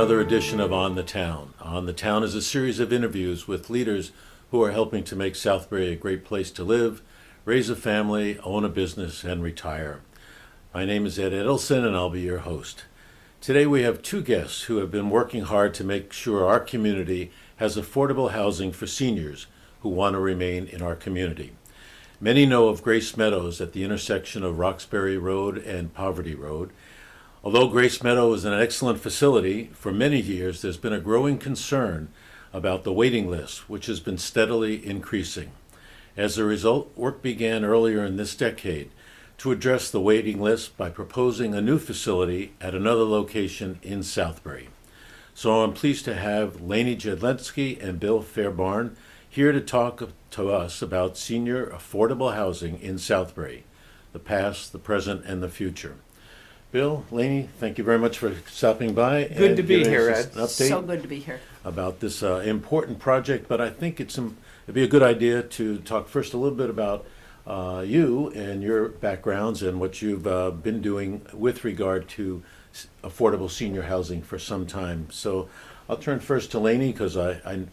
another edition of On the Town. On the Town is a series of interviews with leaders who are helping to make Southbury a great place to live, raise a family, own a business, and retire. My name is Ed Edelson, and I'll be your host. Today we have two guests who have been working hard to make sure our community has affordable housing for seniors who want to remain in our community. Many know of Grace Meadows at the intersection of Roxbury Road and Poverty Road. Although Grace Meadow is an excellent facility, for many years there's been a growing concern about the waiting list, which has been steadily increasing. As a result, work began earlier in this decade to address the waiting list by proposing a new facility at another location in Southbury. So I'm pleased to have Lainey Jedlensky and Bill Fairbarn here to talk to us about senior affordable housing in Southbury, the past, the present, and the future. Bill, Lainey, thank you very much for stopping by. Good to be here, Ed. Update So good to be here. about this important project, but I think it'd be a good idea to talk first a little bit about you and your backgrounds and what you've been doing with regard to affordable senior housing for some time. So I'll turn first to Lainey because I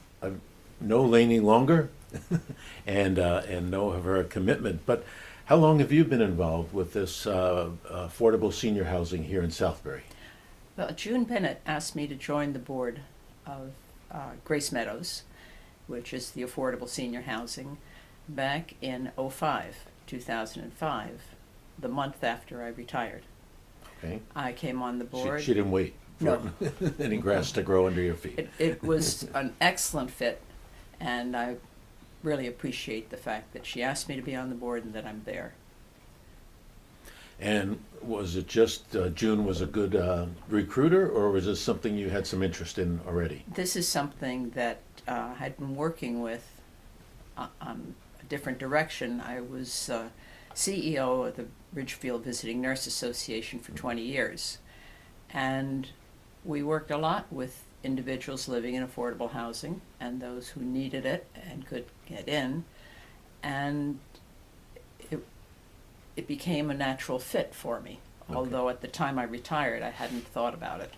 know Lainey longer and know of her commitment. But how long have you been involved with this affordable senior housing here in Southbury? Well, June Bennett asked me to join the board of Grace Meadows, which is the affordable senior housing, back in 2005, the month after I retired. Okay. I came on the board. She didn't wait for No. any grass to grow under your feet. It was an excellent fit, and I really appreciate the fact that she asked me to be on the board and that I'm there. And was it just June was a good recruiter, or was this something you had some interest in already? This is something that I had been working with on a different direction. I was CEO of the Ridgefield Visiting Nurse Association for 20 years, and we worked a lot with individuals living in affordable housing and those who needed it and could get in, and it became a natural fit for me. Okay. Although at the time I retired, I hadn't thought about it.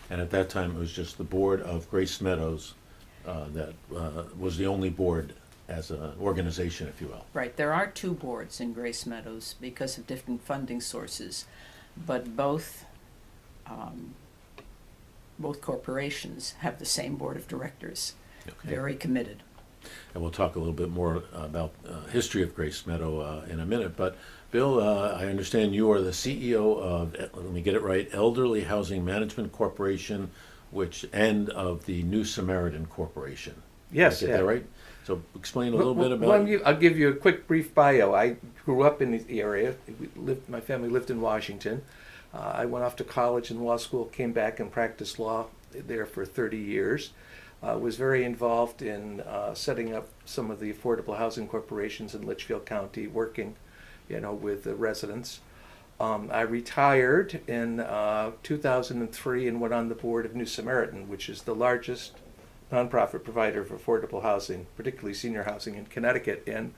And at that time, it was just the board of Grace Meadows that was the only board as an organization, if you will. Right, there are two boards in Grace Meadows because of different funding sources, but both corporations have the same board of directors. Okay. Very committed. And we'll talk a little bit more about history of Grace Meadow in a minute. But Bill, I understand you are the CEO of, let me get it right, Elderly Housing Management Corporation, and of the New Samaritan Corporation. Yes, Did I get that right? So explain a little bit about. I'll give you a quick brief bio. I grew up in the area. My family lived in Washington. I went off to college and law school, came back and practiced law there for 30 years. Was very involved in setting up some of the affordable housing corporations in Litchfield County, working, with the residents. I retired in 2003 and went on the board of New Samaritan, which is the largest nonprofit provider of affordable housing, particularly senior housing in Connecticut. And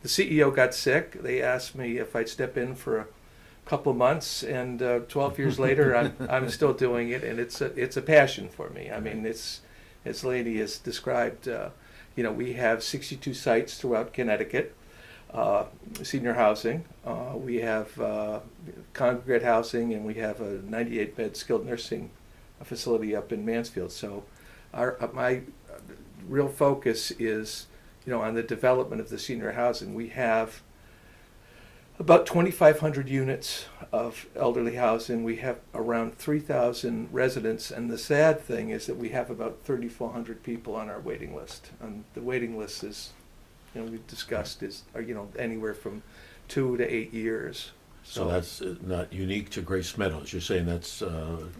the CEO got sick. They asked me if I'd step in for a couple months, and 12 years later, I'm still doing it, and it's a passion for me. I mean, it's, as Lainey has described, we have 62 sites throughout Connecticut, senior housing. We have congregate housing, and we have a 98-bed skilled nursing facility up in Mansfield. So my real focus is, on the development of the senior housing. We have about 2,500 units of elderly housing. We have around 3,000 residents, and the sad thing is that we have about 3,400 people on our waiting list. And the waiting list is, we've discussed, is anywhere from 2 to 8 years. So that's not unique to Grace Meadows. You're saying that's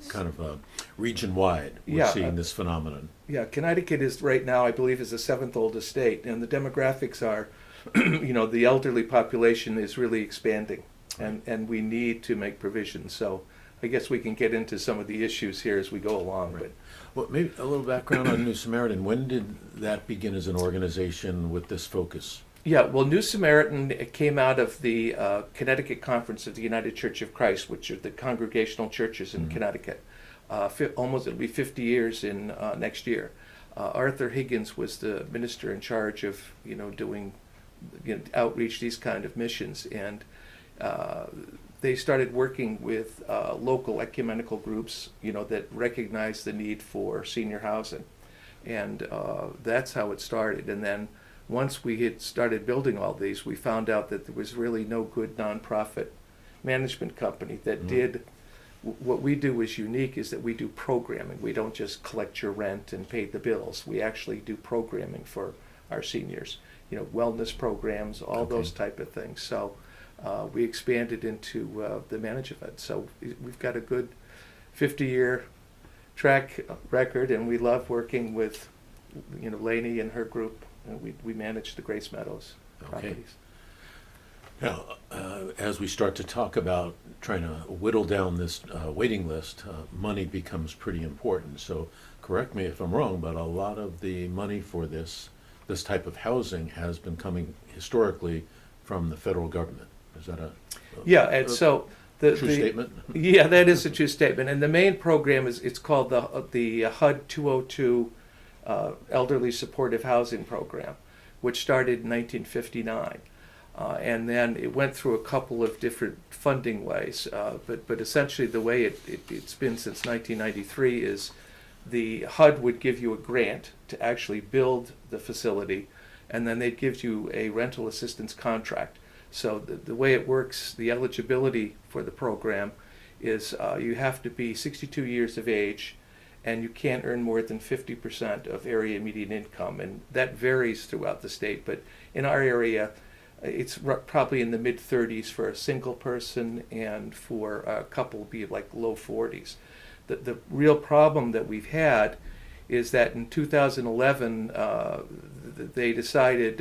kind of region-wide. We're seeing this phenomenon. Yeah, Connecticut is right now, I believe, is the 7th oldest state, and the demographics are, the elderly population is really expanding, and we need to make provisions. So I guess we can get into some of the issues here as we go along. Right. Well, maybe a little background on New Samaritan. When did that begin as an organization with this focus? Yeah, well, New Samaritan came out of the Connecticut Conference of the United Church of Christ, which are the congregational churches in Connecticut. Almost, it'll be 50 years in next year. Arthur Higgins was the minister in charge of, doing, outreach, these kind of missions, and they started working with local ecumenical groups, that recognize the need for senior housing, and that's how it started. And then once we had started building all these, we found out that there was really no good nonprofit management company that did what we do is unique, is that we do programming. We don't just collect your rent and pay the bills. We actually do programming for our seniors, wellness programs, all those type of things. So we expanded into the management. So we've got a good 50-year track record, and we love working with, Lainey and her group. We manage the Grace Meadows properties. Now, as we start to talk about trying to whittle down this waiting list, money becomes pretty important. So correct me if I'm wrong, but a lot of the money for this type of housing has been coming historically from the federal government. Is that and so true statement? Yeah, that is a true statement. And the main program it's called the HUD 202 Elderly Supportive Housing Program, which started in 1959. And then it went through a couple of different funding ways, but essentially the way it's been since 1993 is the HUD would give you a grant to actually build the facility, and then they'd give you a rental assistance contract. So the way it works, the eligibility for the program is you have to be 62 years of age, and you can't earn more than 50% of area median income, and that varies throughout the state, but in our area, it's probably in the mid-30s for a single person, and for a couple be like low 40s. The real problem that we've had is that in 2011 they decided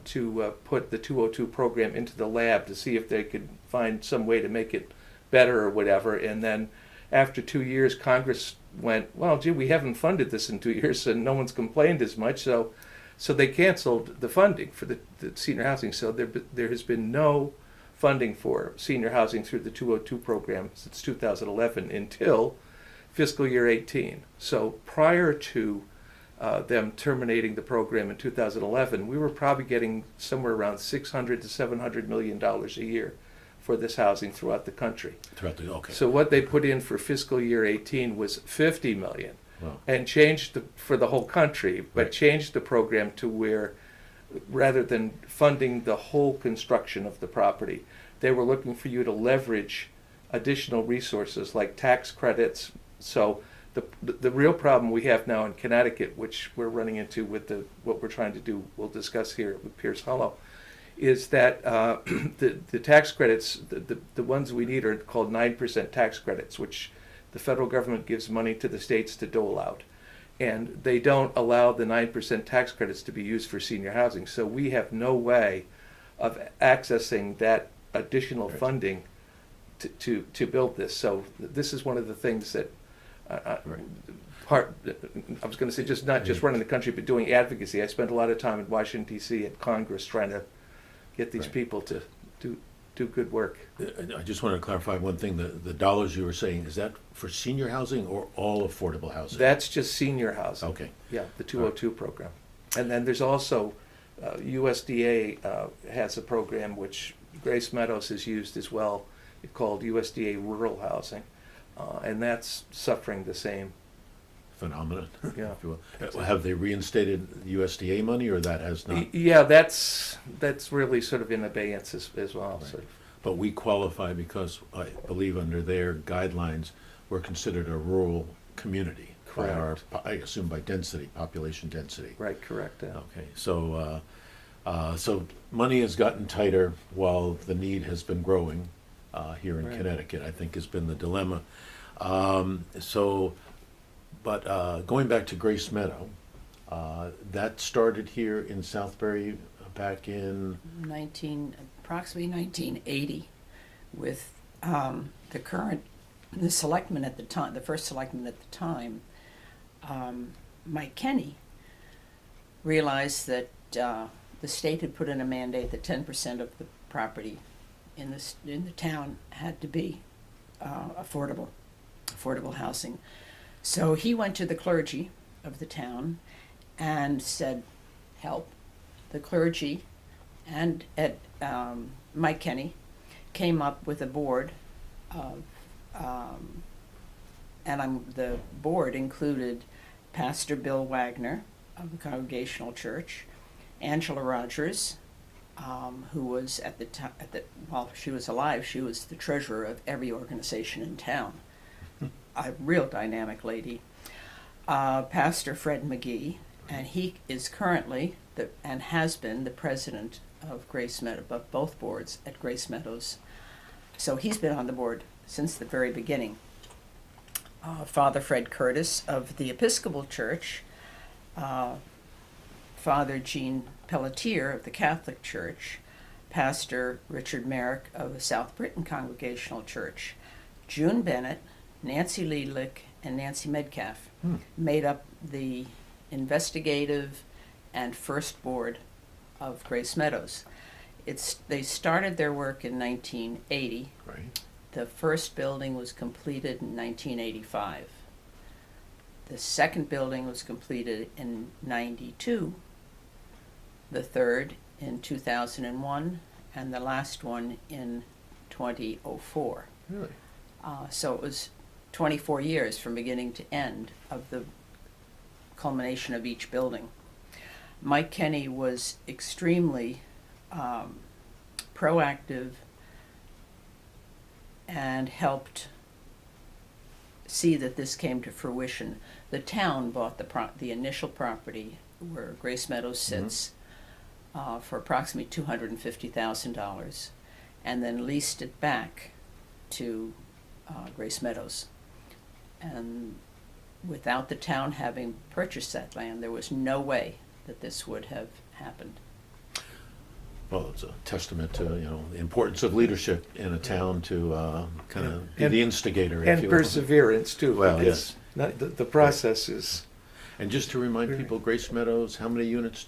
to put the 202 program into the lab to see if they could find some way to make it better or whatever. And then after 2 years, Congress went, well, gee, we haven't funded this in 2 years, and no one's complained as much, so they canceled the funding for the senior housing. So there has been no funding for senior housing through the 202 program since 2011 until fiscal year 18. So prior to them terminating the program in 2011, we were probably getting somewhere around $600 to $700 million a year for this housing throughout the country. So what they put in for fiscal year 18 was $50 million. Wow. And changed for the whole country, but changed the program to where, rather than funding the whole construction of the property, they were looking for you to leverage additional resources like tax credits. So the real problem we have now in Connecticut, which we're running into with what we're trying to do, we'll discuss here with Pierce Hollow, is that the tax credits, the ones we need are called 9% tax credits, which the federal government gives money to the states to dole out. And they don't allow the 9% tax credits to be used for senior housing. So we have no way of accessing that additional funding to build this. So this is one of the things that I was going to say, not just running the country, but doing advocacy. I spent a lot of time in Washington, D.C. at Congress trying to get these people to do good work. I just wanted to clarify one thing. The dollars you were saying, is that for senior housing or all affordable housing? That's just senior housing. Okay. Yeah, the 202 program. And then there's also USDA has a program which Grace Meadows has used as well. It's called USDA Rural Housing. And that's suffering the same phenomenon. Yeah. If you will. Have they reinstated USDA money, or that has not? Yeah, that's really sort of in abeyance as well. Right. Sort of. But we qualify because I believe under their guidelines, we're considered a rural community. Correct. By I assume by density, population density. Right, correct. Yeah. Okay, so money has gotten tighter while the need has been growing here in Right. Connecticut, I think has been the dilemma. But going back to Grace Meadow, that started here in Southbury back in... approximately 1980, with the selectman at the time, the first selectman at the time, Mike Kenny, realized that the state had put in a mandate that 10% of the property in the town had to be affordable housing. So he went to the clergy of the town and said, help. The clergy and Mike Kenny came up with a board of, the board included Pastor Bill Wagner of the Congregational Church, Angela Rogers, who was while she was alive, she was the treasurer of every organization in town. A real dynamic lady. Pastor Fred McGee, and he is currently and has been the president of Grace Meadows, of both boards at Grace Meadows. So he's been on the board since the very beginning. Father Fred Curtis of the Episcopal Church, Father Jean Pelletier of the Catholic Church, Pastor Richard Merrick of the South Britain Congregational Church, June Bennett, Nancy Liedlich, and Nancy Metcalf made up the investigative and first board of Grace Meadows. They started their work in 1980. Right. The first building was completed in 1985. The second building was completed in 92. The third in 2001, and the last one in 2004. Really? So it was 24 years from beginning to end of the culmination of each building. Mike Kenny was extremely proactive and helped see that this came to fruition. The town bought the initial property where Grace Meadows sits for approximately $250,000, and then leased it back to Grace Meadows. And without the town having purchased that land, there was no way that this would have happened. Well, it's a testament to the importance of leadership in a town to kind of be the instigator, if And you will. perseverance, too. Well, because the process is... And just to remind people, Grace Meadows, how many units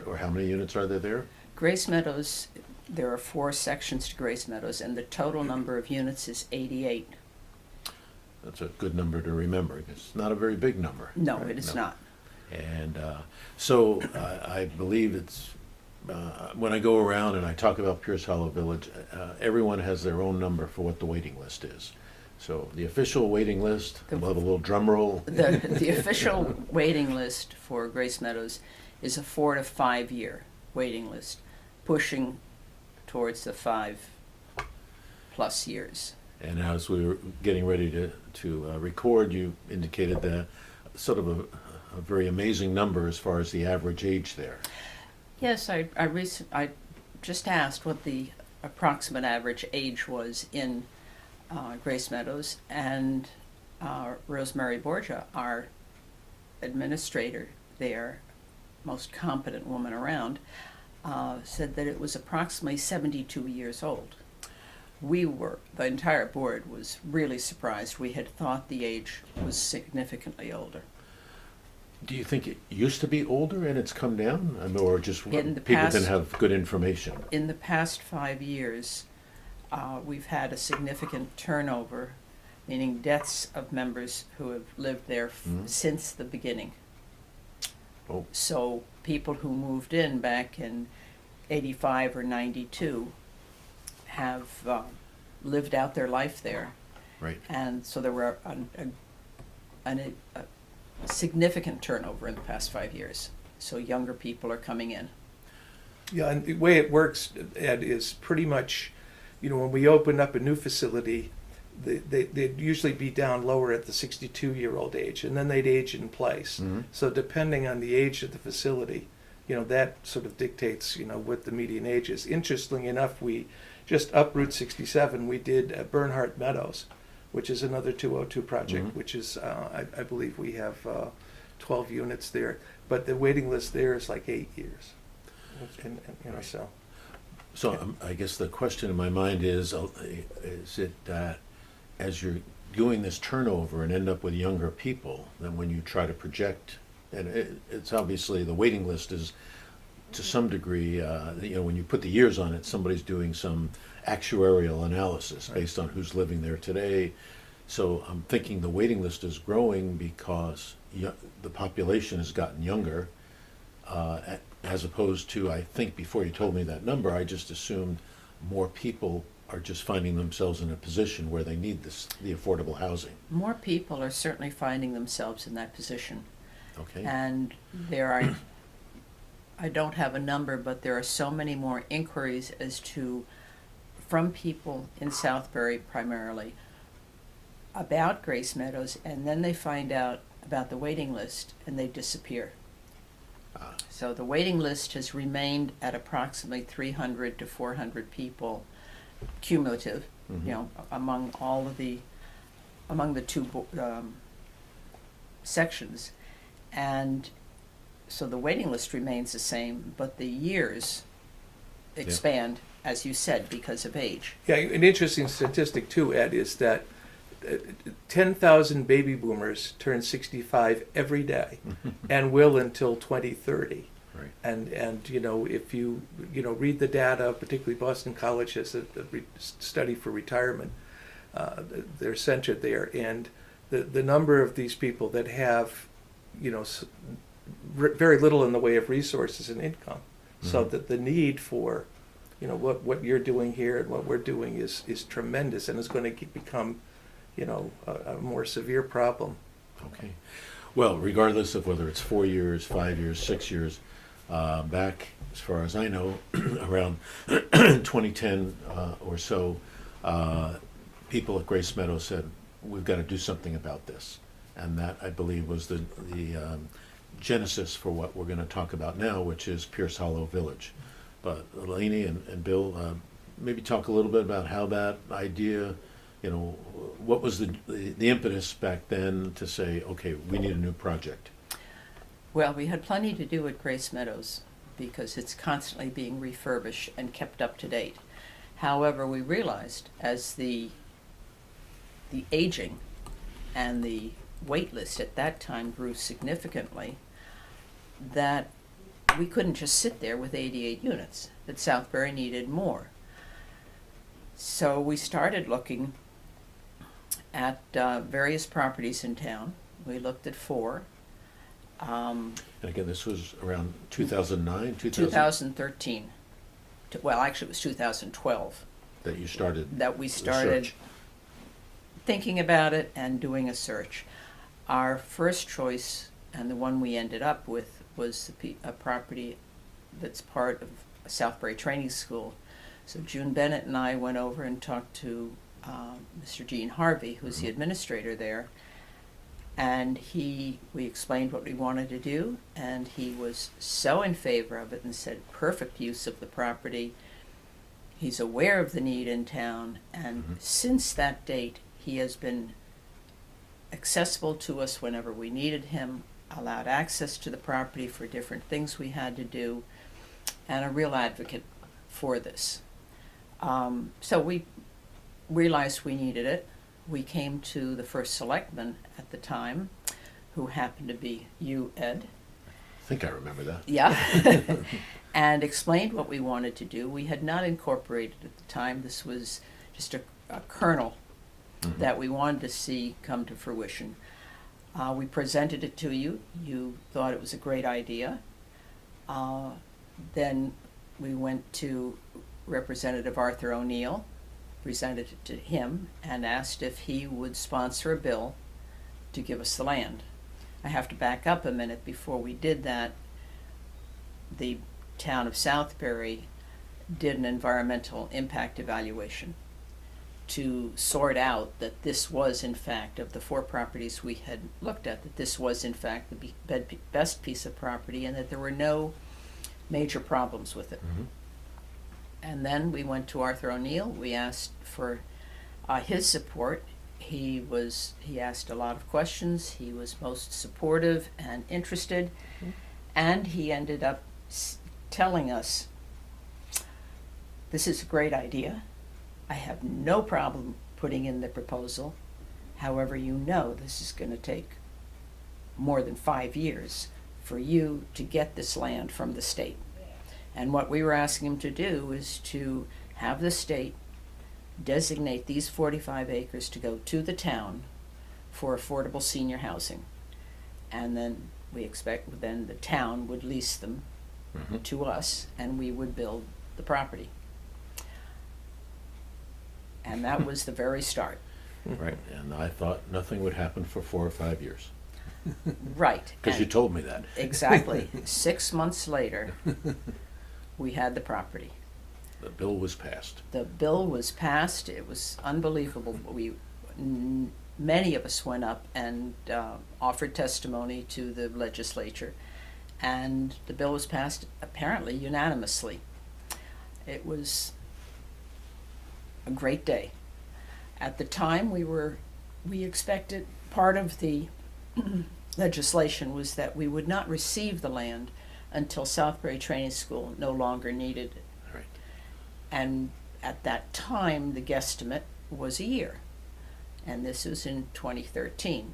or how many units are there? Grace Meadows, there are 4 sections to Grace Meadows, and the total number of units is 88. That's a good number to remember. It's not a very big number. No, right? it is not. And so I believe it's, when I go around and I talk about Pierce Hollow Village, everyone has their own number for what the waiting list is. So the official waiting list, we'll have a little drum roll. The official waiting list for Grace Meadows is a 4 to 5 year waiting list, pushing towards the 5+ years. And as we were getting ready to record, you indicated that sort of a very amazing number as far as the average age there. Yes, I just asked what the approximate average age was in Grace Meadows, and Rosemary Borgia, our administrator there, most competent woman around, said that it was approximately 72 years old. The entire board was really surprised. We had thought the age was significantly older. Do you think it used to be older and it's come down? Or just people past- didn't have good information? In the past 5 years, we've had a significant turnover, meaning deaths of members who have lived there since the beginning. Oh. So people who moved in back in 85 or 92 have lived out their life there. Right. And so there were a significant turnover in the past 5 years. So younger people are coming in. Yeah, and the way it works, Ed, is pretty much, when we open up a new facility, they'd usually be down lower at the 62-year-old age, and then they'd age in place. Mm-hmm. So depending on the age of the facility, that sort of dictates, what the median age is. Interestingly enough, we just up Route 67, we did Bernhardt Meadows, which is another 202 project, which is, I believe we have 12 units there. But the waiting list there is like 8 years. And so. So I guess the question in my mind is it that as you're doing this turnover and end up with younger people, then when you try to project, and it's obviously the waiting list is to some degree, when you put the years on it, somebody's doing some actuarial analysis based on who's living there today. So I'm thinking the waiting list is growing because the population has gotten younger, as opposed to, I think before you told me that number, I just assumed more people are just finding themselves in a position where they need the affordable housing. More people are certainly finding themselves in that position. Okay. And there are, I don't have a number, but there are so many more inquiries as to, from people in Southbury primarily, about Grace Meadows, and then they find out about the waiting list and they disappear. So the waiting list has remained at approximately 300 to 400 people cumulative, Mhm. among the two sections. And so the waiting list remains the same, but the years expand, as you said, because of age. Yeah, an interesting statistic too, Ed, is that 10,000 baby boomers turn 65 every day and will until 2030. Right. And if you read the data, particularly Boston College has a study for retirement, they're centered there, and the number of these people that have very little in the way of resources and income, so that the need for what you're doing here and what we're doing is tremendous, and it's going to become a more severe problem. Okay. Well, regardless of whether it's 4 years, 5 years, 6 years, back, as far as I know, around 2010 or so, people at Grace Meadows said, we've got to do something about this. And that, I believe, was the genesis for what we're going to talk about now, which is Pierce Hollow Village. But Eleni and Bill, maybe talk a little bit about how that idea, what was the impetus back then to say, okay, we need a new project? Well, we had plenty to do at Grace Meadows because it's constantly being refurbished and kept up to date. However, we realized as the aging and the wait list at that time grew significantly that we couldn't just sit there with 88 units, that Southbury needed more. So we started looking at various properties in town. We looked at 4. And again, this was around 2009, 2013. Well, actually, it was 2012 that you started. that we the started search. thinking about it and doing a search. Our first choice, and the one we ended up with, was a property that's part of Southbury Training School. So June Bennett and I went over and talked to Mr. Gene Harvey, who's the administrator there, and we explained what we wanted to do, and he was so in favor of it and said perfect use of the property. He's aware of the need in town, and since that date he has been accessible to us whenever we needed him, allowed access to the property for different things we had to do, and a real advocate for this. So we realized we needed it. We came to the first selectman at the time, who happened to be you, Ed. I think I remember that. Yeah. And explained what we wanted to do. We had not incorporated at the time. This was just a kernel that we wanted to see come to fruition. We presented it to you. You thought it was a great idea. Then we went to Representative Arthur O'Neill, presented it to him, and asked if he would sponsor a bill to give us the land. I have to back up a minute. Before we did that, the town of Southbury did an environmental impact evaluation to sort out that this was, in fact, of the 4 properties we had looked at, that this was, in fact, the best piece of property and that there were no major problems with it. And then we went to Arthur O'Neill. We asked for his support. He asked a lot of questions. He was most supportive and interested, and he ended up telling us, this is a great idea. I have no problem putting in the proposal. However, this is going to take more than 5 years for you to get this land from the state. And what we were asking him to do is to have the state designate these 45 acres to go to the town for affordable senior housing. And then we expect then the town would lease them to us, and we would build the property. And that was the very start. Right, and I thought nothing would happen for 4 or 5 years, Right. because you and- told me that. Exactly. 6 months later, we had the property. The bill was passed. The bill was passed. It was unbelievable. Many of us went up and offered testimony to the legislature, and the bill was passed apparently unanimously. It was a great day. At the time, we expected, part of the legislation was that we would not receive the land until Southbury Training School no longer needed it. Right. And at that time, the guesstimate was a year. And this was in 2013.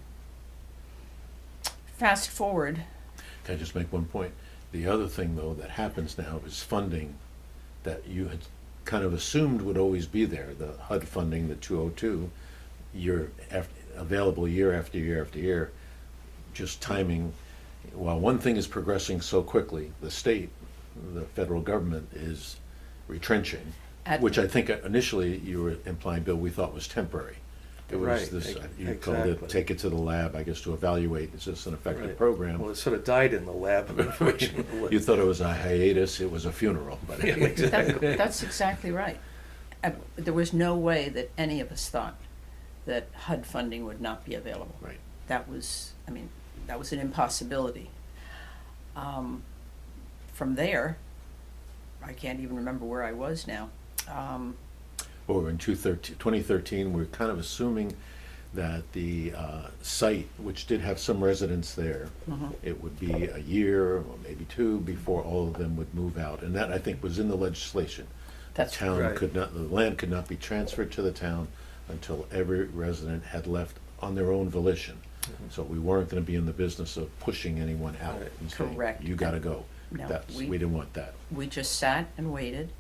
Fast forward. Can I just make one point? The other thing, though, that happens now is funding that you had kind of assumed would always be there, the HUD funding, the 202, available year after year after year, just timing. While one thing is progressing so quickly, the state, the federal government is retrenching, which I think initially you were implying, Bill, we thought was temporary. It was Right, this, you exactly. called it, take it to the lab, I guess, to evaluate, is this an effective Right. program? Well, it sort of died in the lab, unfortunately. You thought it was a hiatus, it was a funeral, but Yeah, exactly. That's exactly right. There was no way that any of us thought that HUD funding would not be available. Right. That was an impossibility. From there, I can't even remember where I was now. Or in 2013, we're kind of assuming that the site, which did have some residents there, it would be a year or maybe 2 before all of them would move out. And that, I think, was in the legislation. That's The town right. the land could not be transferred to the town until every resident had left on their own volition. So we weren't going to be in the business of pushing anyone out Right. and saying, Correct. you got to go. No, We didn't want that. We just sat and waited,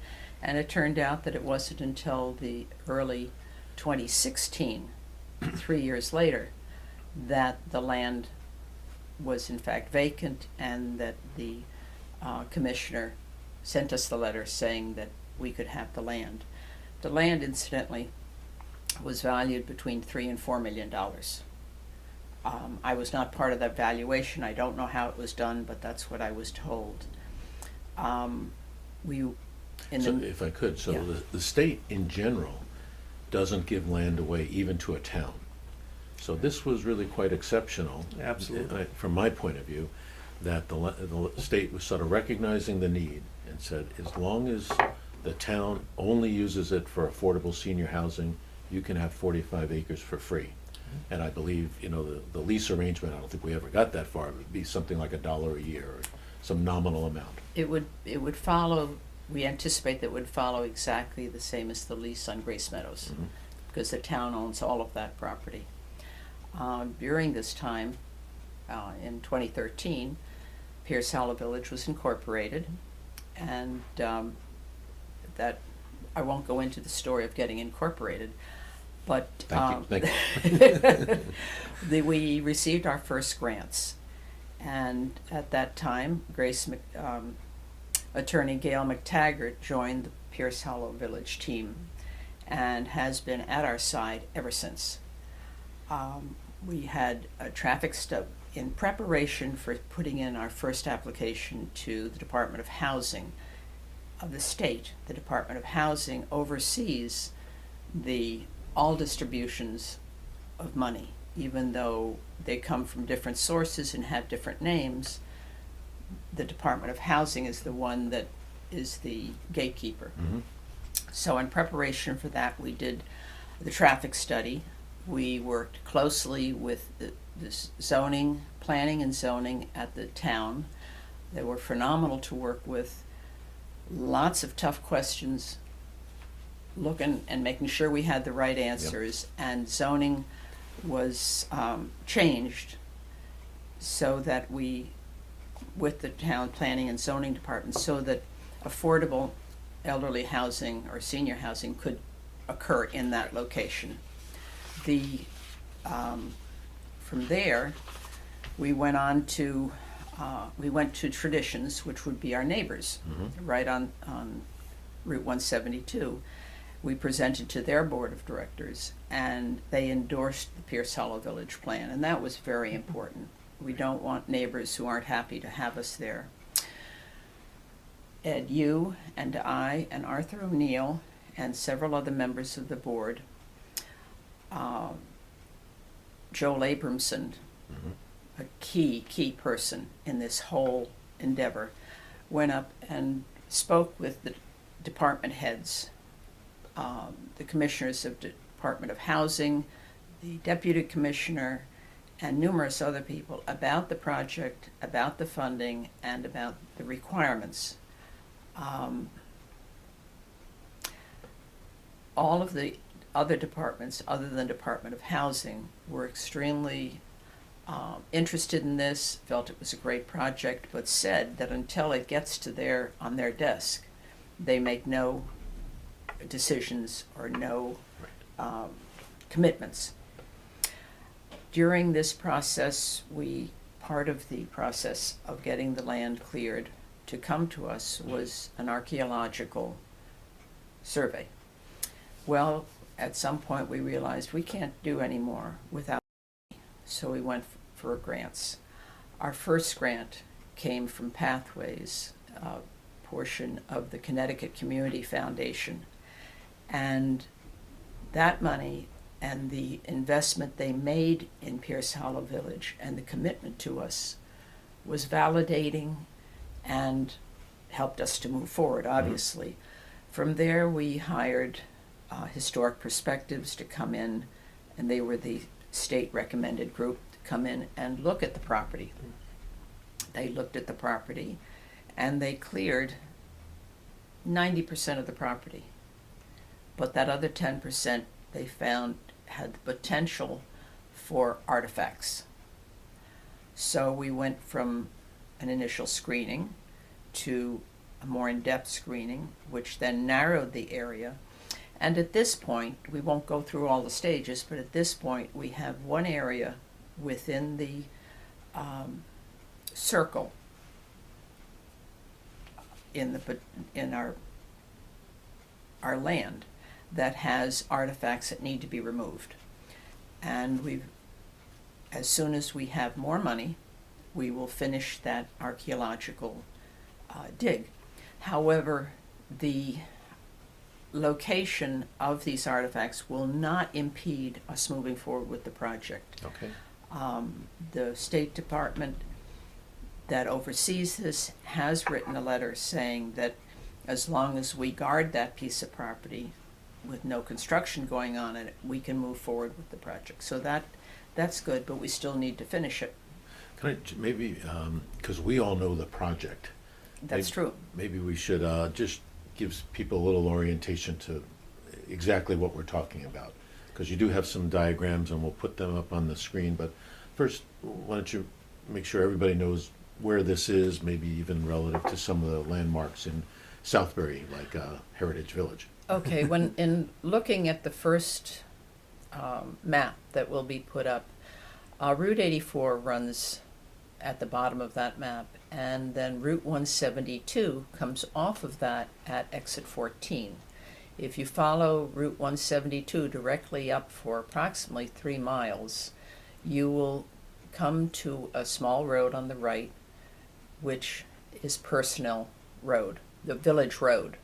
and it turned out that it wasn't until the early 2016, 3 years later, that the land was in fact vacant, and that the commissioner sent us the letter saying that we could have the land. The land, incidentally, was valued between $3 and $4 million. I was not part of that valuation. I don't know how it was done, but that's what I was told. If I could, Yeah. the state in general doesn't give land away even to a town. So this was really quite exceptional. Absolutely. From my point of view, that the state was sort of recognizing the need and said, as long as the town only uses it for affordable senior housing, you can have 45 acres for free. And I believe, the lease arrangement, I don't think we ever got that far, it would be something like $1 a year or some nominal amount. It would follow, we anticipate that it would follow exactly the same as the lease on Grace Meadows, because the town owns all of that property. During this time, in 2013, Pierce Hollow Village was incorporated, and that, I won't go into the story of getting incorporated, but Thank you. we received our first grants. And at that time, attorney Gail McTaggart joined the Pierce Hollow Village team and has been at our side ever since. We had a traffic study in preparation for putting in our first application to the Department of Housing of the state. The Department of Housing oversees all distributions of money, even though they come from different sources and have different names. The Department of Housing is the one that is the gatekeeper. So in preparation for that, we did the traffic study. We worked closely with the zoning, planning and zoning at the town. They were phenomenal to work with. Lots of tough questions, looking and making sure we had the right answers. And zoning was changed so that with the town planning and zoning department, so that affordable elderly housing or senior housing could occur in that location. The from there, we went on to Traditions, which would be our neighbors, right on Route 172. We presented to their board of directors, and they endorsed the Pierce Hollow Village Plan, and that was very important. We don't want neighbors who aren't happy to have us there. Ed, you and I and Arthur O'Neill and several other members of the board, Joel Abramson, a key person in this whole endeavor, went up and spoke with the department heads, the commissioners of Department of Housing, the deputy commissioner, and numerous other people about the project, about the funding, and about the requirements. All of the other departments, other than Department of Housing, were extremely interested in this, felt it was a great project, but said that until it gets to on their desk, they make no decisions or no commitments. During this process, part of the process of getting the land cleared to come to us was an archaeological survey. Well, at some point we realized we can't do any more without money, so we went for grants. Our first grant came from Pathways, a portion of the Connecticut Community Foundation, and that money and the investment they made in Pierce Hollow Village and the commitment to us was validating and helped us to move forward, obviously. From there, we hired Historic Perspectives to come in, and they were the state-recommended group to come in and look at the property. They looked at the property, and they cleared 90% of the property. But that other 10% they found had the potential for artifacts. So we went from an initial screening to a more in-depth screening, which then narrowed the area. And at this point, we won't go through all the stages, but at this point we have one area within the circle in our land that has artifacts that need to be removed. And as soon as we have more money, we will finish that archaeological dig. However, the location of these artifacts will not impede us moving forward with the project. Okay. The State Department that oversees this has written a letter saying that as long as we guard that piece of property with no construction going on in it, we can move forward with the project. So that's good, but we still need to finish it. Can I maybe, because we all know the project. That's true. Maybe we should just give people a little orientation to exactly what we're talking about. Because you do have some diagrams, and we'll put them up on the screen. But first, why don't you make sure everybody knows where this is, maybe even relative to some of the landmarks in Southbury, like Heritage Village. Okay, when in looking at the first map that will be put up, Route 84 runs at the bottom of that map, and then Route 172 comes off of that at exit 14. If you follow Route 172 directly up for approximately 3 miles, you will come to a small road on the right, which is Personnel Road, the village road.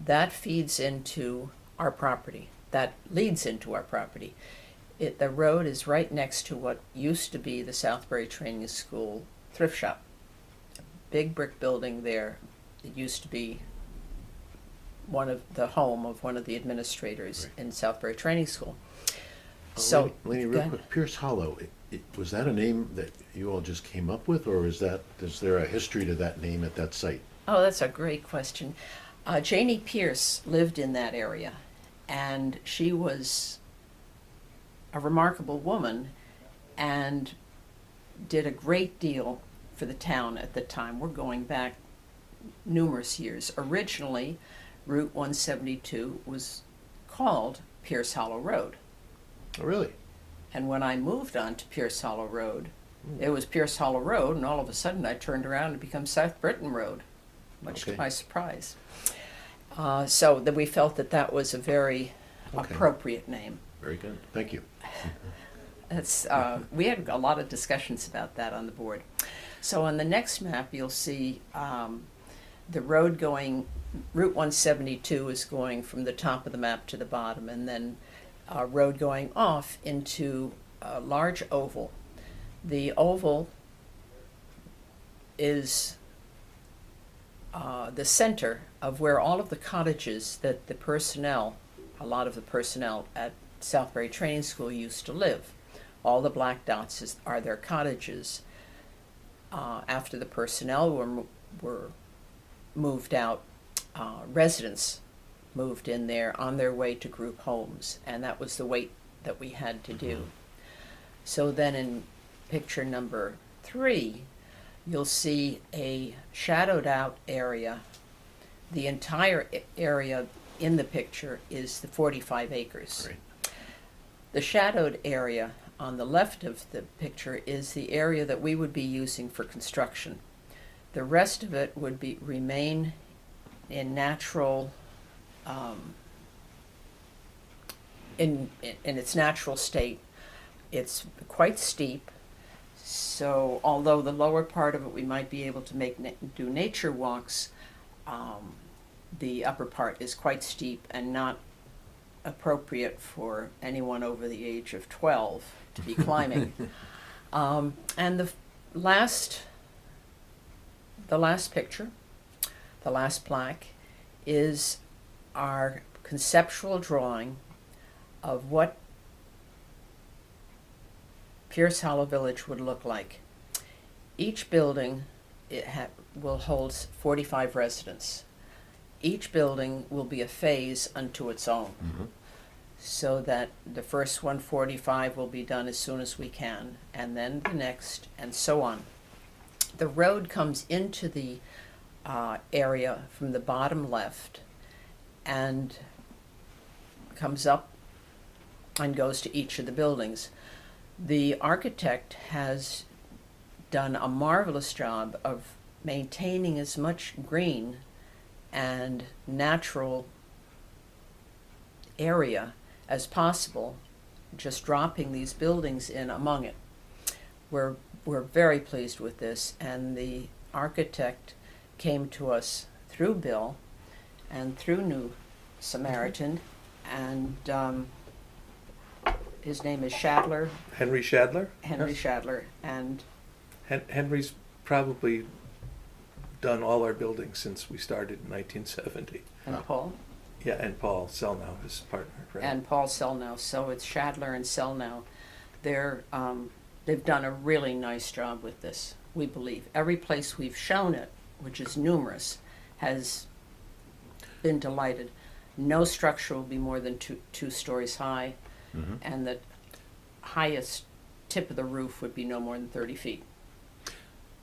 That feeds into our property. That leads into our property. The road is right next to what used to be the Southbury Training School thrift shop. A big brick building there. It used to be the home of one of the administrators in Southbury Training School. So, Lainey, real quick, Pierce Hollow, was that a name that you all just came up with, or is there a history to that name at that site? Oh, that's a great question. Janie Pierce lived in that area, and she was a remarkable woman and did a great deal for the town at the time. We're going back numerous years. Originally, Route 172 was called Pierce Hollow Road. Oh, really? And when I moved on to Pierce Hollow Road, it was Pierce Hollow Road, and all of a sudden I turned around and became South Britain Road, much to Okay. my surprise. So that we felt that that was a very Okay. appropriate name. Very good. Thank you. That's, we had a lot of discussions about that on the board. So on the next map, you'll see the road going, Route 172 is going from the top of the map to the bottom, and then a road going off into a large oval. The oval is the center of where all of the cottages that the personnel, a lot of the personnel at Southbury Training School used to live. All the black dots are their cottages. After the personnel were moved out, residents moved in there on their way to group homes, and that was the wait that we had to do. So then in picture number 3, you'll see a shadowed out area. The entire area in the picture is the 45 acres. Great. The shadowed area on the left of the picture is the area that we would be using for construction. The rest of it would remain in natural, in its natural state. It's quite steep, so although the lower part of it we might be able to do nature walks, the upper part is quite steep and not appropriate for anyone over the age of 12 to be climbing. And the last picture, the last plaque, is our conceptual drawing of what Pierce Hollow Village would look like. Each building will hold 45 residents. Each building will be a phase unto its own, so that the first 145 will be done as soon as we can, and then the next, and so on. The road comes into the area from the bottom left and comes up and goes to each of the buildings. The architect has done a marvelous job of maintaining as much green and natural area as possible, just dropping these buildings in among it. We're very pleased with this, and the architect came to us through Bill and through New Samaritan, and his name is Shadler, Henry Shadler? Henry Yes. Shadler, and Henry's probably done all our buildings since we started in 1970. Paul. Yeah, and Paul Selnow, his partner, right? And Paul Selnow. So it's Shadler and Selnow. They've done a really nice job with this, we believe. Every place we've shown it, which is numerous, has been delighted. No structure will be more than two stories high, and the highest tip of the roof would be no more than 30 feet.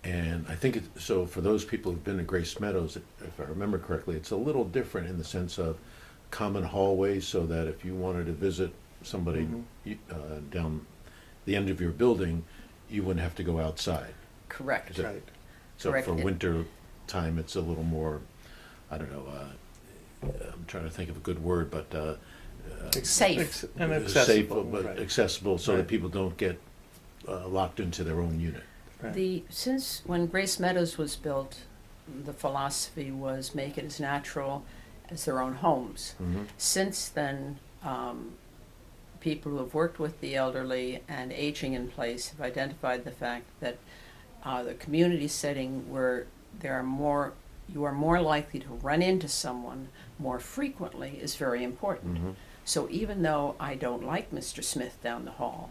And I think so for those people who've been to Grace Meadows, if I remember correctly, it's a little different in the sense of common hallways, so that if you wanted to visit somebody down the end of your building, you wouldn't have to go outside. Correct. Is it- Right. So Correct. for winter time, it's a little more, I don't know, I'm trying to think of a good word, but Safe. And safe, accessible. but right. accessible, so that Right. people don't get locked into their own unit. Right. Since when Grace Meadows was built, the philosophy was make it as natural as their own homes. Since then, people who have worked with the elderly and aging in place have identified the fact that the community setting where you are more likely to run into someone more frequently is very important. So even though I don't like Mr. Smith down the hall,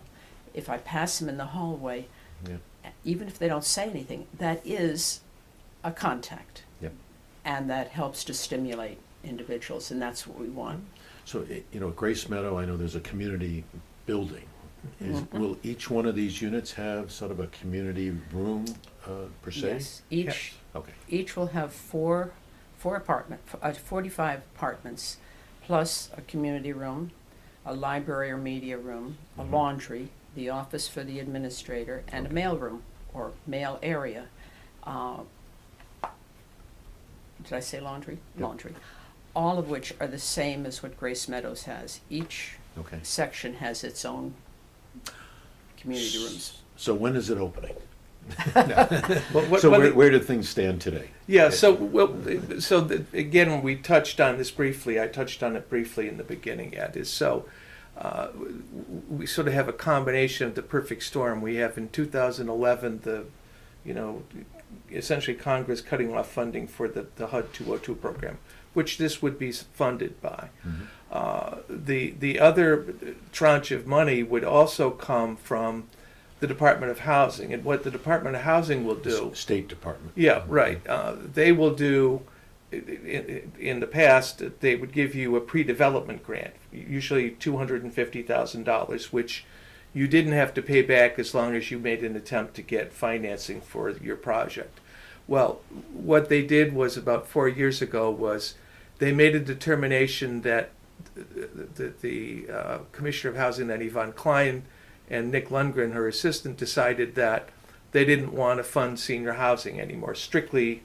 if I pass him in the hallway, Yeah. even if they don't say anything, that is a contact. Yep. And that helps to stimulate individuals, and that's what we want. So, at Grace Meadow, I know there's a community building. Will each one of these units have sort of a community room per se? Yes, each Okay. will have 45 apartments, plus a community room, a library or media room, a laundry, the office for the administrator, and a mail room or mail area. Did I say laundry? Yep. Laundry. All of which are the same as what Grace Meadows has. Each Okay. section has its own community rooms. So when is it opening? Well, So where do things stand today? Yeah, again, we touched on this briefly. I touched on it briefly in the beginning, Ed, we sort of have a combination of the perfect storm. We have in 2011 essentially Congress cutting off funding for the HUD 202 program, which this would be funded by. The other tranche of money would also come from the Department of Housing, and what the Department of Housing will do. State Department. Yeah, right. They will do. In the past, they would give you a pre-development grant, usually $250,000, which you didn't have to pay back as long as you made an attempt to get financing for your project. Well, what they did was about 4 years ago was they made a determination that the Commissioner of Housing, then Yvonne Klein, and Nick Lundgren, her assistant, decided that they didn't want to fund senior housing anymore, strictly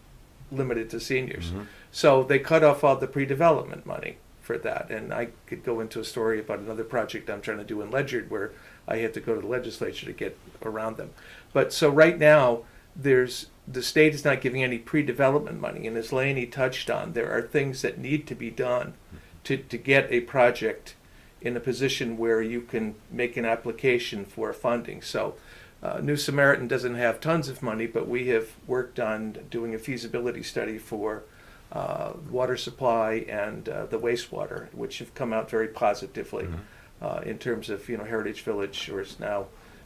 limited to seniors. So they cut off all the pre-development money for that. And I could go into a story about another project I'm trying to do in Ledyard where I had to go to the legislature to get around them. But so right now, the state is not giving any pre-development money. And as Lainey touched on, there are things that need to be done to get a project in a position where you can make an application for funding. So New Samaritan doesn't have tons of money, but we have worked on doing a feasibility study for water supply and the wastewater, which have come out very positively in terms of Heritage Village, or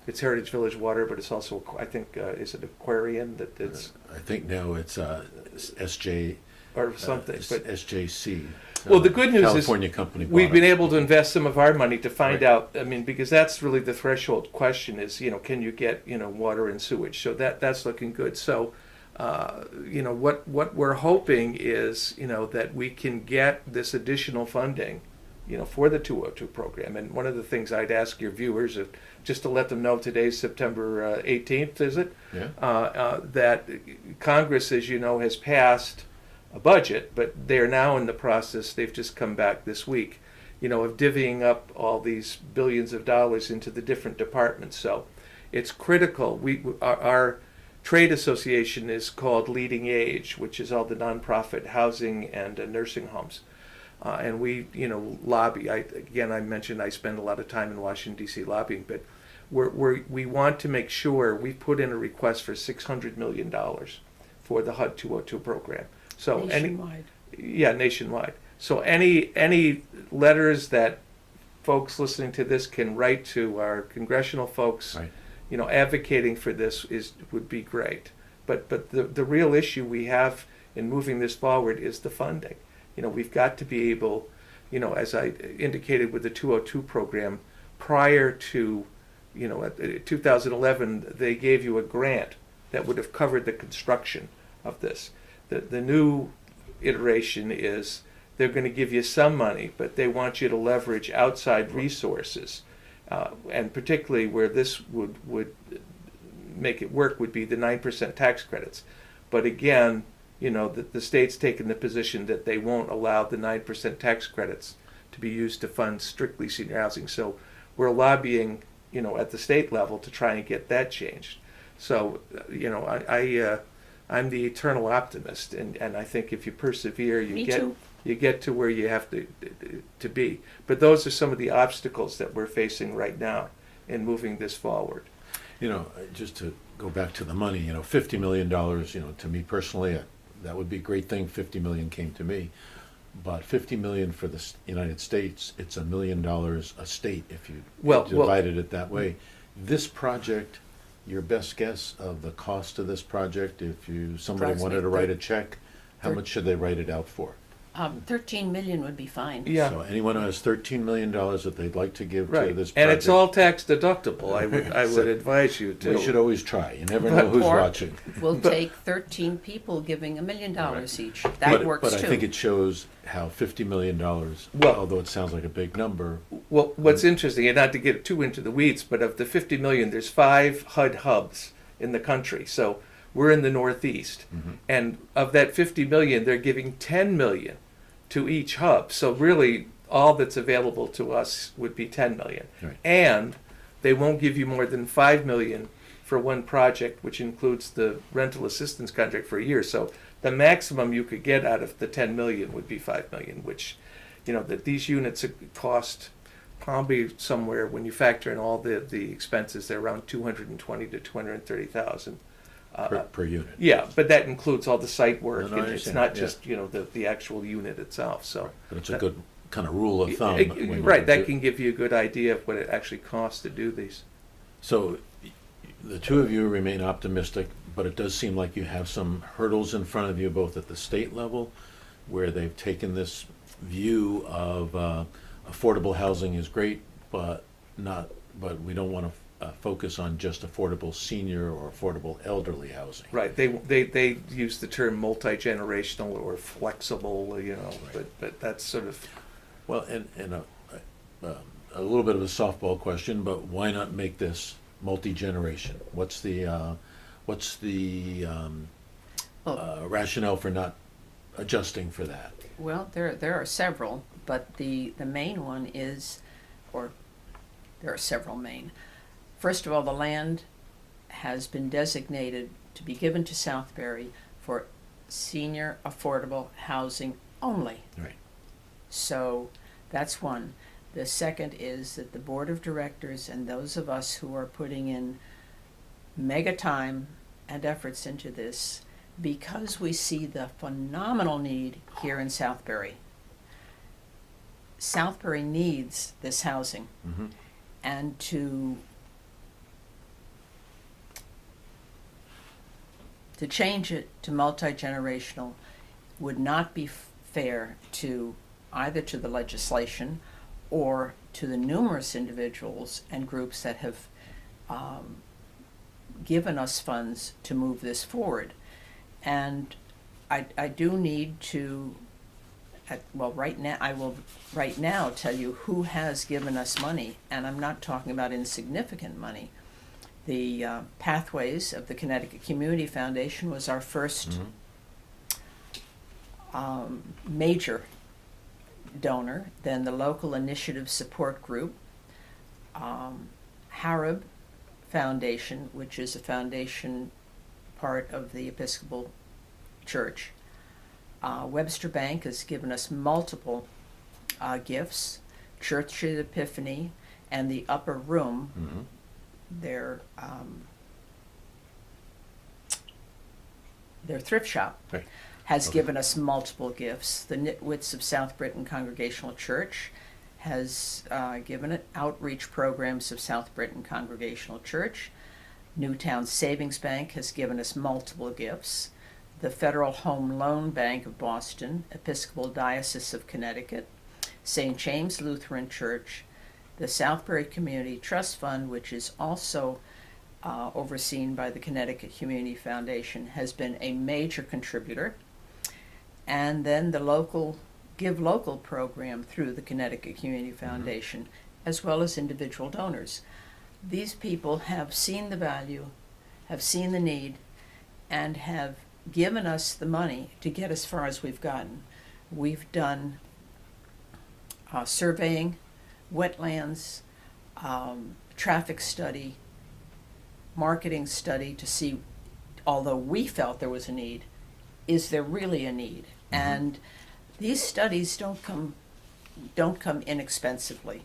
it's Heritage Village water, but it's also I think is it Aquarian that it's. I think now it's SJ or something, but SJC. Well, the good news California is company we've bought been it. able to invest some of our money to find Right. out. I mean, because that's really the threshold question: is can you get water and sewage? So that's looking good. So what we're hoping is that we can get this additional funding, for the 202 program. And one of the things I'd ask your viewers, just to let them know, today's September 18th, is it? Yeah. That Congress, as you know, has passed a budget, but they're now in the process, they've just come back this week, of divvying up all these billions of dollars into the different departments. So it's critical. Our trade association is called Leading Age, which is all the nonprofit housing and nursing homes. And we, lobby. I mentioned I spend a lot of time in Washington, D.C. lobbying, but we want to make sure we put in a request for $600 million for the HUD 202 program. So Nationwide. Nationwide. So any letters that folks listening to this can write to our congressional folks, Right. Advocating for this would be great. But the real issue we have in moving this forward is the funding. We've got to be able, as I indicated with the 202 program, prior to, at 2011, they gave you a grant that would have covered the construction of this. The new iteration is they're going to give you some money, but they want you to leverage outside resources. And particularly where this would make it work would be the 9% tax credits. But again, the state's taken the position that they won't allow the 9% tax credits to be used to fund strictly senior housing. So we're lobbying, at the state level to try and get that changed. So, I'm the eternal optimist, and I think if you persevere, Me too. you get to where you have to be. But those are some of the obstacles that we're facing right now in moving this forward. Just to go back to the money, $50 million, to me personally, that would be a great thing. 50 million came to me. But 50 million for the United States, it's $1 million a state if you divided it that way. This project, your best guess of the cost of this project, if somebody wanted to write a check, how much should they write it out for? $13 million would be fine. Yeah. So anyone who has $13 million that they'd like to give to Right, this and project. it's all tax deductible. I would So advise you to. we should always try. You never know who's Or watching. We'll But- take 13 people giving $1 million Right. each. That works But too. I think it shows how $50 million, Well- although it sounds like a big number, Well, what's interesting, and not to get too into the weeds, but of the 50 million, there's 5 HUD hubs in the country. So we're in the Northeast, and of that 50 million, they're giving 10 million to each hub. So really, all that's available to us would be 10 million, Right. and they won't give you more than 5 million for one project, which includes the rental assistance contract for a year. So the maximum you could get out of the 10 million would be 5 million, which, that these units cost probably somewhere, when you factor in all the expenses, they're around 220 to 230,000. per unit. Yeah, but that includes all the site work. No, I and it's understand, not yeah. just the actual unit itself. So But it's a good kind of rule of thumb. when right, you that do- can give you a good idea of what it actually costs to do these. So the two of you remain optimistic, but it does seem like you have some hurdles in front of you, both at the state level, where they've taken this view of affordable housing is great, but we don't want to focus on just affordable senior or affordable elderly housing. Right, they use the term multi-generational or flexible, but that's sort of, Well, and a little bit of a softball question, but why not make this multi-generation? What's the rationale for not adjusting for that? Well, there are several, but the main one is, or there are several main. First of all, the land has been designated to be given to Southbury for senior affordable housing only. Right. So that's one. The second is that the board of directors and those of us who are putting in mega time and efforts into this, because we see the phenomenal need here in Southbury. Southbury needs this housing, Mm-hmm. and to change it to multi-generational would not be fair to either to the legislation or to the numerous individuals and groups that have given us funds to move this forward. And I do need to, right now, I will right now tell you who has given us money, and I'm not talking about insignificant money. The Pathways of the Connecticut Community Foundation was our first major donor. Then the Local Initiative Support Group, Harib Foundation, which is a foundation part of the Episcopal Church. Webster Bank has given us multiple gifts. Church of Epiphany and the Upper Room, Mm-hmm. their thrift shop, Right. has Okay. given us multiple gifts. The Nitwits of South Britain Congregational Church has given it. Outreach Programs of South Britain Congregational Church. Newtown Savings Bank has given us multiple gifts. The Federal Home Loan Bank of Boston, Episcopal Diocese of Connecticut, St. James Lutheran Church, the Southbury Community Trust Fund, which is also overseen by the Connecticut Community Foundation, has been a major contributor. And then the Give Local program through the Connecticut Community Foundation, as well as individual donors. These people have seen the value, have seen the need, and have given us the money to get as far as we've gotten. We've done surveying, wetlands, traffic study, marketing study to see, although we felt there was a need, is there really a need? And these studies don't come inexpensively.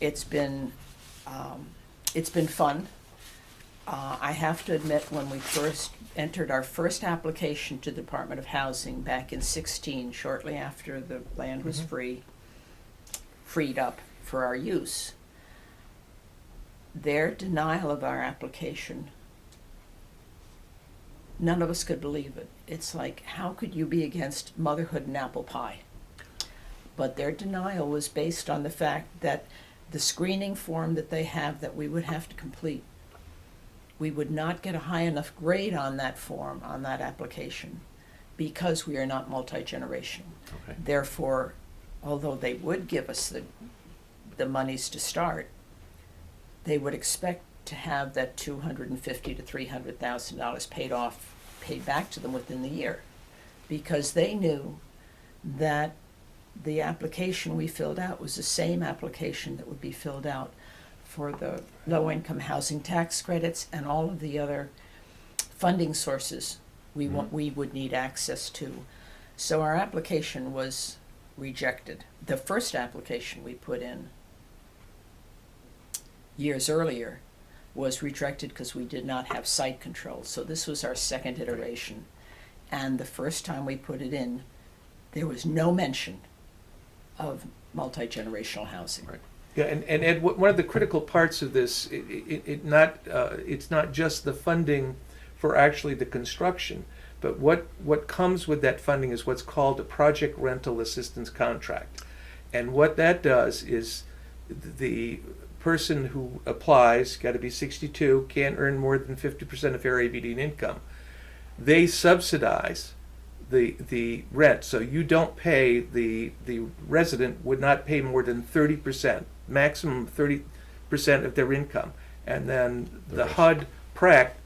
It's been fun. I have to admit, when we first entered our first application to the Department of Housing back in 2016, shortly after the land was freed up for our use, their denial of our application none of us could believe it. It's like, how could you be against motherhood and apple pie? But their denial was based on the fact that the screening form that they have that we would have to complete, we would not get a high enough grade on that form, on that application, because we are not multi-generational. Okay. Therefore, although they would give us the monies to start, they would expect to have that $250,000 to $300,000 paid back to them within the year, because they knew that the application we filled out was the same application that would be filled out for the low-income housing tax credits and all of the other funding sources we would need access to. So our application was rejected. The first application we put in years earlier was rejected because we did not have site control. So this was our second iteration. And the first time we put it in, there was no mention of multi-generational housing. Right. Yeah, and Ed, one of the critical parts of this, it's not just the funding for actually the construction, but what comes with that funding is what's called a project rental assistance contract. And what that does is the person who applies, got to be 62, can't earn more than 50% of area median income. They subsidize the rent, so you don't pay, the resident would not pay more than 30%, maximum 30% of their income, and then the HUD PRAC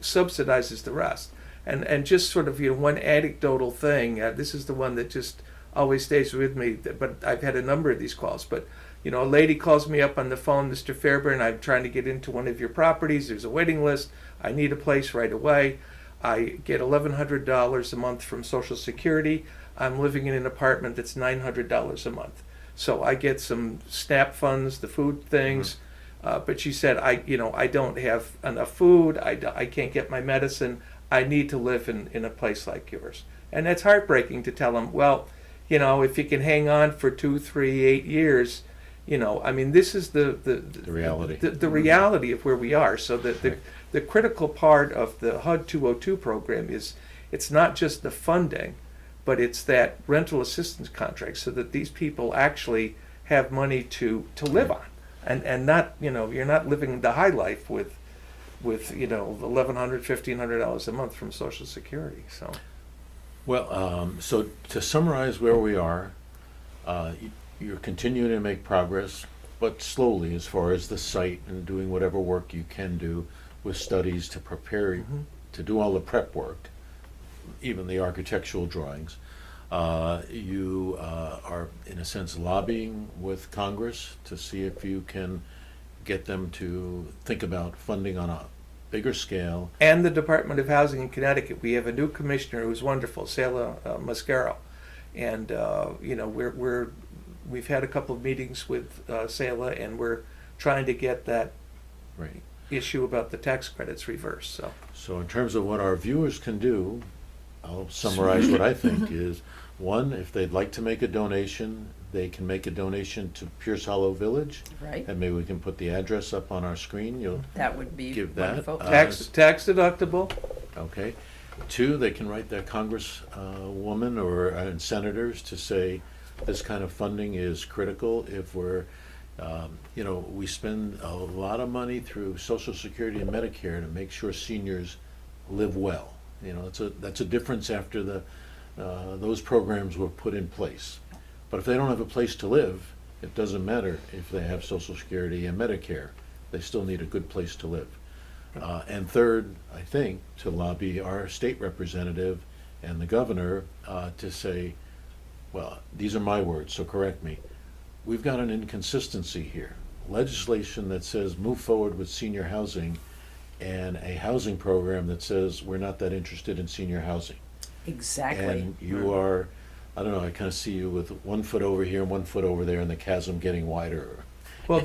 subsidizes the rest. And just sort of, one anecdotal thing, this is the one that just always stays with me, but I've had a number of these calls, but a lady calls me up on the phone, Mr. Fairburn, I'm trying to get into one of your properties, there's a waiting list, I need a place right away. I get $1,100 a month from Social Security. I'm living in an apartment that's $900 a month. So I get some SNAP funds, the food things, but she said, I don't have enough food, I can't get my medicine, I need to live in a place like yours. And that's heartbreaking to tell them, well, if you can hang on for 2, 3, 8 years, this is the reality. The reality of where we are. So that the critical part of the HUD 202 program is, it's not just the funding, but it's that rental assistance contract, so that these people actually have money to live on, and not, you're not living the high life with $1,100, $1,500 a month from Social Security. So, Well, so to summarize where we are, you're continuing to make progress, but slowly, as far as the site and doing whatever work you can do with studies to prepare, to do all the prep work, even the architectural drawings. You are, in a sense, lobbying with Congress to see if you can get them to think about funding on a bigger scale. And the Department of Housing in Connecticut, we have a new commissioner who's wonderful, Selah Mascaro, and we've had a couple of meetings with Selah, and we're trying to get that Right. issue about the tax credits reversed. So in terms of what our viewers can do, I'll summarize what I think is, one, if they'd like to make a donation, they can make a donation to Pierce Hollow Village. Right. And maybe we can put the address up on our screen. You'll That would be give that. wonderful. Tax deductible. Okay. Two, they can write their congresswoman or and senators to say this kind of funding is critical. If we're, we spend a lot of money through Social Security and Medicare to make sure seniors live well. That's a difference after those programs were put in place. But if they don't have a place to live, it doesn't matter if they have Social Security and Medicare. They still need a good place to live. And third, I think, to lobby our state representative and the governor to say, well, these are my words, so correct me. We've got an inconsistency here. Legislation that says move forward with senior housing and a housing program that says we're not that interested in senior housing. Exactly. And you are, I don't know, I kind of see you with 1 foot over here and 1 foot over there and the chasm getting wider. Well,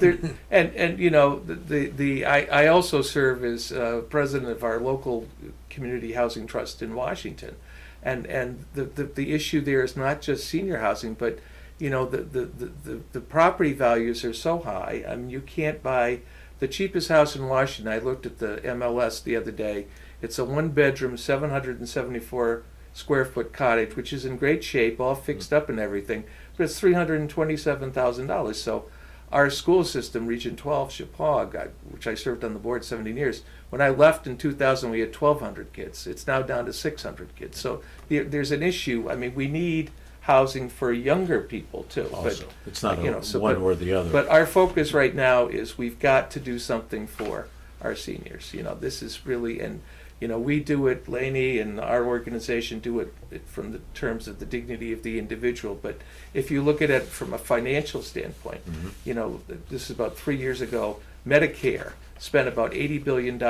I also serve as president of our local community housing trust in Washington, and the issue there is not just senior housing, but the property values are so high. I mean, you can't buy the cheapest house in Washington. I looked at the MLS the other day. It's a one-bedroom, 774 square foot cottage, which is in great shape, all fixed up and everything, but it's $327,000. So our school system, Region 12, Chippewa, which I served on the board 17 years, when I left in 2000, we had 1,200 kids. It's now down to 600 kids. So there's an issue. I mean, we need housing for younger people too. Also, But, it's not but, or the other. But our focus right now is we've got to do something for our seniors. This is really, and we do it, Laney and our organization do it from the terms of the dignity of the individual. But if you look at it from a financial standpoint, this is about 3 years ago, Medicare spent about $80 billion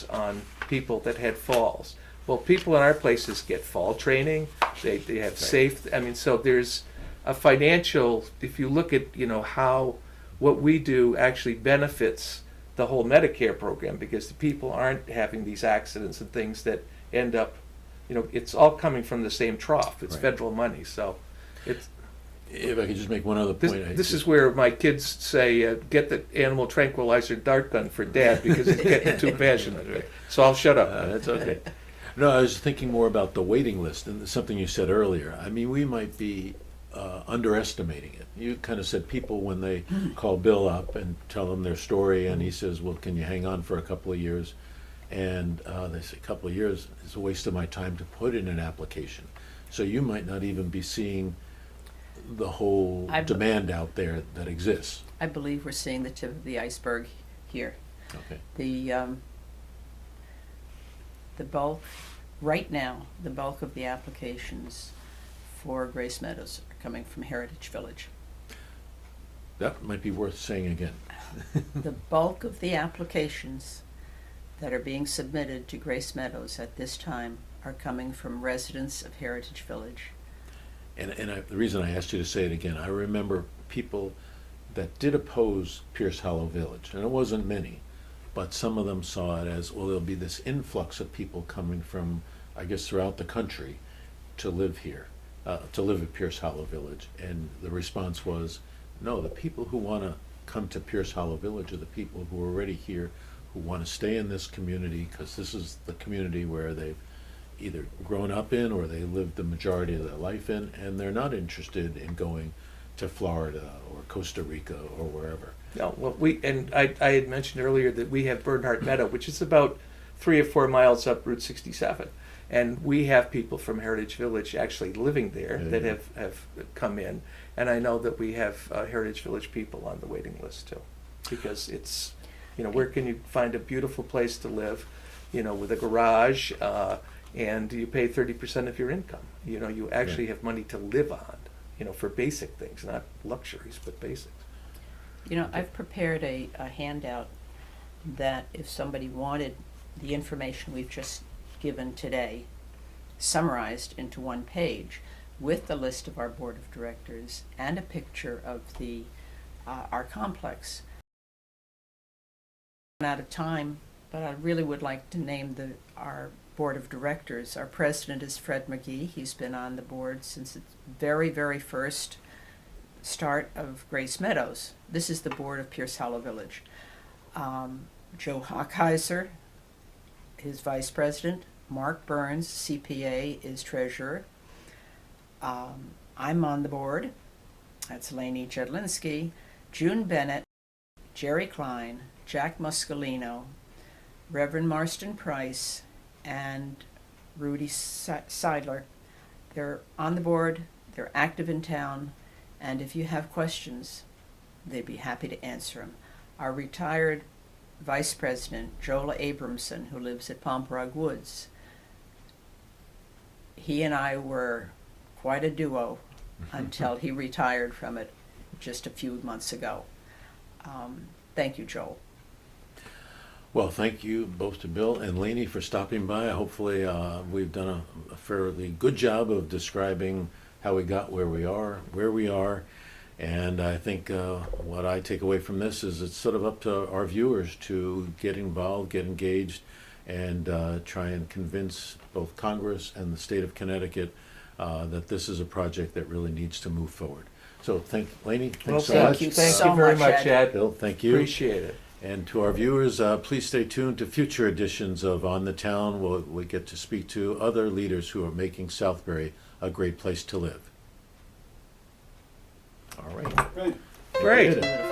on people that had falls. Well, people in our places get fall training. They have safe. I mean, so there's a financial. If you look at how what we do actually benefits the whole Medicare program, because the people aren't having these accidents and things that end up, it's all coming from the same trough. It's Right. federal money. So it's. If I could just make one other point. This is where my kids say, get the animal tranquilizer dart gun for Dad because he's getting too passionate. So I'll shut up. That's okay. No, I was thinking more about the waiting list and something you said earlier. I mean, we might be underestimating it. You kind of said people, when they call Bill up and tell him their story, and he says, well, can you hang on for a couple of years? And they say, a couple of years is a waste of my time to put in an application. So you might not even be seeing the whole demand out there that exists. I believe we're seeing the tip of the iceberg here. Okay. The bulk, right now, the bulk of the applications for Grace Meadows are coming from Heritage Village. That might be worth saying again. The bulk of the applications that are being submitted to Grace Meadows at this time are coming from residents of Heritage Village. And the reason I asked you to say it again, I remember people that did oppose Pierce Hollow Village, and it wasn't many, but some of them saw it as, well, there'll be this influx of people coming from, I guess, throughout the country to live here, to live at Pierce Hollow Village. And the response was, no, the people who want to come to Pierce Hollow Village are the people who are already here, who want to stay in this community, because this is the community where they've either grown up in or they lived the majority of their life in, and they're not interested in going to Florida or Costa Rica or wherever. No, well, I had mentioned earlier that we have Bernhardt Meadow, which is about 3 or 4 miles up Route 67, and we have people from Heritage Village actually living there that have come in, and I know that we have Heritage Village people on the waiting list too, because it's, where can you find a beautiful place to live, with a garage, and you pay 30% of your income. You actually have money to live on, for basic things, not luxuries, but basics. I've prepared a handout that if somebody wanted the information we've just given today summarized into one page with the list of our board of directors and a picture of our complex. I'm out of time, but I really would like to name our board of directors. Our president is Fred McGee. He's been on the board since the very, very first start of Grace Meadows. This is the board of Pierce Hollow Village. Joe Hockheiser is vice president. Mark Burns, CPA, is treasurer. I'm on the board. That's Lainey Jedlinski, June Bennett, Jerry Klein, Jack Muscolino, Reverend Marston Price, and Rudy Seidler. They're on the board, they're active in town, and if you have questions, they'd be happy to answer them. Our retired vice president, Jola Abramson, who lives at Pomperog Woods, he and I were quite a duo until he retired from it just a few months ago. Thank you, Joel. Well, thank you both to Bill and Lainey for stopping by. Hopefully we've done a fairly good job of describing how we got where we are. And I think what I take away from this is it's sort of up to our viewers to get involved, get engaged, and try and convince both Congress and the state of Connecticut that this is a project that really needs to move forward. So Lainey, thanks so much. Thank you very much, Ed. Bill, thank you. Appreciate it. And to our viewers, please stay tuned to future editions of On the Town. We get to speak to other leaders who are making Southbury a great place to live. All right. Right. Great. Did it.